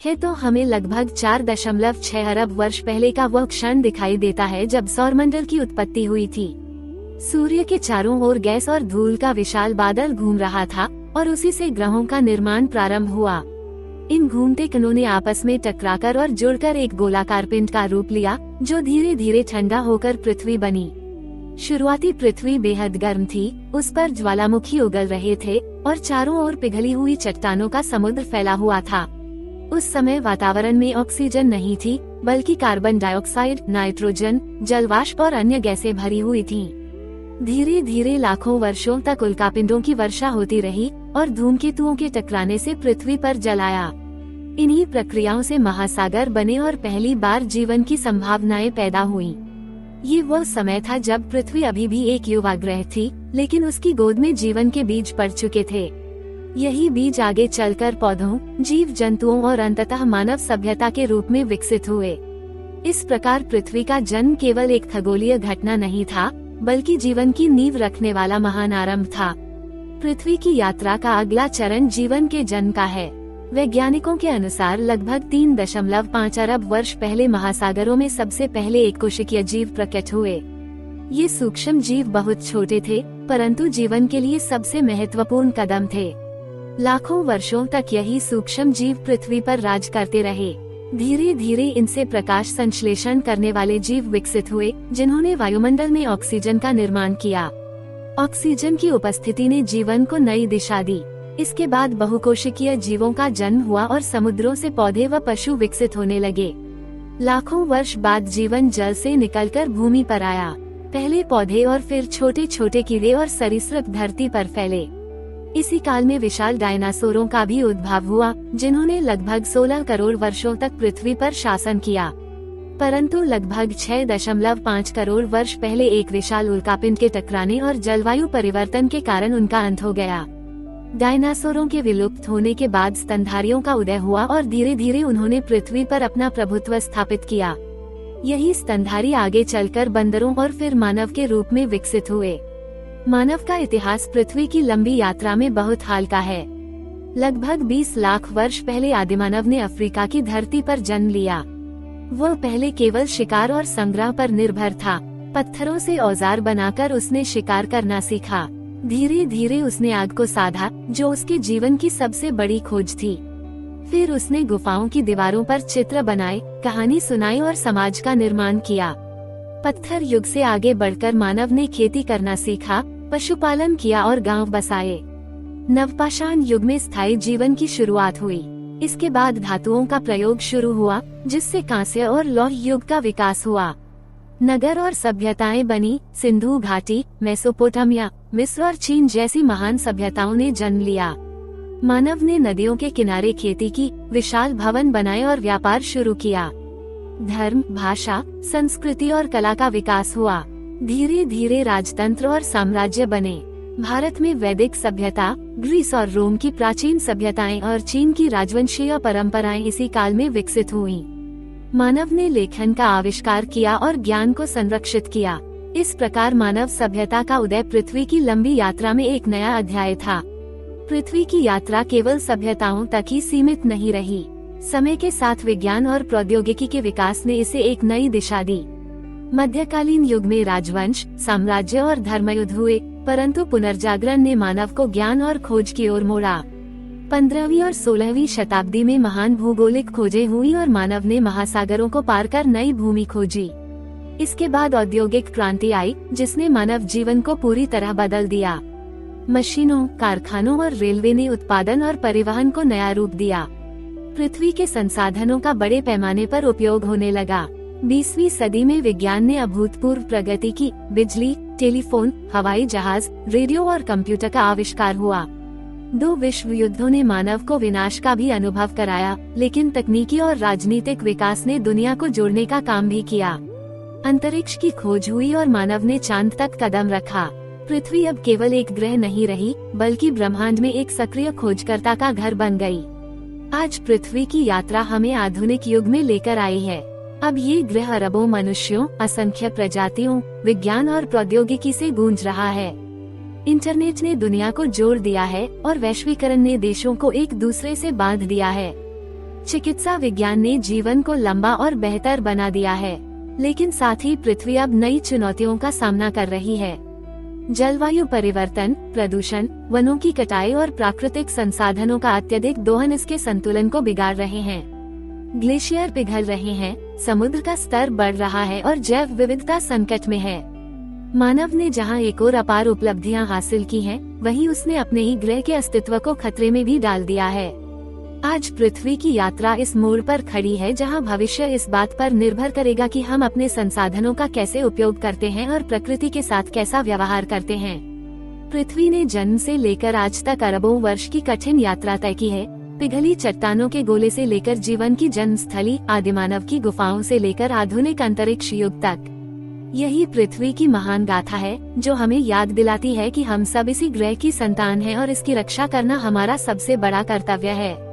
है तो हमें लगभग 4.6 अरब वर्ष पहले का वह क्षण दिखाई देता है जब सौरमंडल की उत्पत्ति हुई थी। सूर्य के चारों ओर गैस और धूल का विशाल बादल घूम रहा था और उसी से ग्रहों का निर्माण प्रारंभ हुआ। इन घूमते कणों ने आपस में टकराकर और जुड़कर एक गोलाकार पिंड का रूप लिया, जो धीरे धीरे ठंडा होकर पृथ्वी बनी। शुरुआती पृथ्वी बेहद गर्म थी, उस पर ज्वालामुखी उगल रहे थे और चारों ओर पिघली हुई चट्टानों का समुद्र फैला हुआ था। उस समय वातावरण में ऑक्सीजन नहीं थी, बल्कि कार्बन डाइऑक्साइड, नाइट्रोजन, जलवाष्प और अन्य गैसें भरी हुई थीं। धीरे धीरे लाखों वर्षों तक उल्कापिंडों की वर्षा होती रही और धूमकेतुओं के टकराने से पृथ्वी पर जल आया। इन्हीं प्रक्रियाओं से महासागर बने और पहली बार जीवन की संभावनाएं पैदा हुईं। ये वह समय था जब पृथ्वी अभी भी एक युवा ग्रह थी, लेकिन उसकी गोद में जीवन के बीज पड़ चुके थे। यही बीज आगे चलकर पौधों, जीव जंतुओं और अंततः मानव सभ्यता के रूप में विकसित हुए। इस प्रकार पृथ्वी का जन्म केवल एक खगोलीय घटना नहीं था, बल्कि जीवन की नींव रखने वाला महान आरंभ था। पृथ्वी की यात्रा का अगला चरण जीवन के जन्म का है। वैज्ञानिकों के अनुसार लगभग 3.5 अरब वर्ष पहले महासागरों में सबसे पहले एक कोशिकीय जीव प्रकट हुए। ये सूक्ष्म जीव बहुत छोटे थे, परंतु जीवन के लिए सबसे महत्वपूर्ण कदम थे। लाखों वर्षों तक यही सूक्ष्म जीव पृथ्वी पर राज करते रहे। धीरे धीरे इनसे प्रकाश संश्लेषण करने वाले जीव विकसित हुए, जिन्होंने वायुमंडल में ऑक्सीजन का निर्माण किया। ऑक्सीजन की उपस्थिति ने जीवन को नई दिशा दी। इसके बाद बहुकोशिकीय जीवों का जन्म हुआ और समुद्रों से पौधे व पशु विकसित होने लगे। लाखों वर्ष बाद जीवन जल से निकलकर भूमि पर आया। पहले पौधे और फिर छोटे छोटे कीड़े और सरीसृप धरती पर फैले। इसी काल में विशाल डायनासोरों का भी उद्भव हुआ, जिन्होंने लगभग 16 करोड़ वर्षों तक पृथ्वी पर शासन किया। परंतु लगभग 6.5 करोड़ वर्ष पहले एक विशाल उल्कापिंड के टकराने और जलवायु परिवर्तन के कारण उनका अंत हो गया। डायनासोरों के विलुप्त होने के बाद स्तनधारियों का उदय हुआ और धीरे धीरे उन्होंने पृथ्वी पर अपना प्रभुत्व स्थापित किया। यही स्तनधारी आगे चलकर बंदरों और फिर मानव के रूप में विकसित हुए। मानव का इतिहास पृथ्वी की लंबी यात्रा में बहुत हाल का है। लगभग 20 लाख वर्ष पहले आदिमानव ने अफ्रीका की धरती पर जन्म लिया। वह पहले केवल शिकार और संग्रह पर निर्भर था। पत्थरों से औजार बनाकर उसने शिकार करना सीखा। धीरे धीरे उसने आग को साधा, जो उसके जीवन की सबसे बड़ी खोज थी। फिर उसने गुफाओं की दीवारों पर चित्र बनाए, कहानी सुनाई और समाज का निर्माण किया। पत्थर युग से आगे बढ़कर मानव ने खेती करना सीखा, पशुपालन किया और गांव बसाए। नवपाषाण युग में स्थायी जीवन की शुरुआत हुई। इसके बाद धातुओं का प्रयोग शुरू हुआ, जिससे कांस्य और लौह युग का विकास हुआ। नगर और सभ्यताएं बनी। सिंधु घाटी, मेसोपोटामिया, मिस्र और चीन जैसी महान सभ्यताओं ने जन्म लिया। मानव ने नदियों के किनारे खेती की, विशाल भवन बनाए और व्यापार शुरू किया। धर्म, भाषा, संस्कृति और कला का विकास हुआ। धीरे धीरे राजतंत्र और साम्राज्य बने। भारत में वैदिक सभ्यता, ग्रीस और रोम की प्राचीन सभ्यताएं और चीन की राजवंशीय परंपराएं इसी काल में विकसित हुईं। मानव ने लेखन का आविष्कार किया और ज्ञान को संरक्षित किया। इस प्रकार मानव सभ्यता का उदय पृथ्वी की लंबी यात्रा में एक नया अध्याय था। पृथ्वी की यात्रा केवल सभ्यताओं तक ही सीमित नहीं रही। समय के साथ विज्ञान और प्रौद्योगिकी के विकास ने इसे एक नई दिशा दी। मध्यकालीन युग में राजवंश, साम्राज्य और धर्मयुद्ध हुए, परंतु पुनर्जागरण ने मानव को ज्ञान और खोज की ओर मोड़ा। 15वीं और 16वीं शताब्दी में महान भूगोलिक खोजें हुई और मानव ने महासागरों को पार कर नई भूमि खोजी। इसके बाद औद्योगिक क्रांति आई, जिसने मानव जीवन को पूरी तरह बदल दिया। मशीनों, कारखानों और रेलवे ने उत्पादन और परिवहन को नया रूप दिया। पृथ्वी के संसाधनों का बड़े पैमाने पर उपयोग होने लगा। 20वीं सदी में विज्ञान ने अभूतपूर्व प्रगति की। बिजली, टेलीफोन, हवाई जहाज, रेडियो और कंप्यूटर का आविष्कार हुआ। 2 विश्व युद्धों ने मानव को विनाश का भी अनुभव कराया, लेकिन तकनीकी और राजनीतिक विकास ने दुनिया को जोड़ने का काम भी किया। अंतरिक्ष की खोज हुई और मानव ने चांद तक कदम रखा। पृथ्वी अब केवल एक ग्रह नहीं रही, बल्कि ब्रह्मांड में एक सक्रिय खोजकर्ता का घर बन गई। आज पृथ्वी की यात्रा हमें आधुनिक युग में लेकर आई है। अब ये ग्रह अरबों मनुष्यों, असंख्य प्रजातियों, विज्ञान और प्रौद्योगिकी से गूंज रहा है। इंटरनेट ने दुनिया को जोड़ दिया है और वैश्वीकरण ने देशों को एक दूसरे से बांध दिया है। चिकित्सा विज्ञान ने जीवन को लंबा और बेहतर बना दिया है, लेकिन साथ ही पृथ्वी अब नई चुनौतियों का सामना कर रही है। जलवायु परिवर्तन, प्रदूषण, वनों की कटाई और प्राकृतिक संसाधनों का अत्यधिक दोहन इसके संतुलन को बिगाड़ रहे हैं। ग्लेशियर पिघल रहे हैं, समुद्र का स्तर बढ़ रहा है और जैव विविधता संकट में है। मानव ने जहां एक और अपार उपलब्धियां हासिल की हैं, वहीं उसने अपने ही ग्रह के अस्तित्व को खतरे में भी डाल दिया है। आज पृथ्वी की यात्रा इस मोड़ पर खड़ी है जहां भविष्य इस बात पर निर्भर करेगा कि हम अपने संसाधनों का कैसे उपयोग करते हैं और प्रकृति के साथ कैसा व्यवहार करते हैं। पृथ्वी ने जन्म से लेकर आज तक अरबों वर्ष की कठिन यात्रा तय की है। पिघली चट्टानों के गोले से लेकर जीवन की जन्मस्थली, आदिमानव की गुफाओं से लेकर आधुनिक अंतरिक्ष युग तक। यही पृथ्वी की महान गाथा है, जो हमें याद दिलाती है कि हम सब इसी ग्रह की संतान हैं और इसकी रक्षा करना हमारा सबसे बड़ा कर्तव्य है।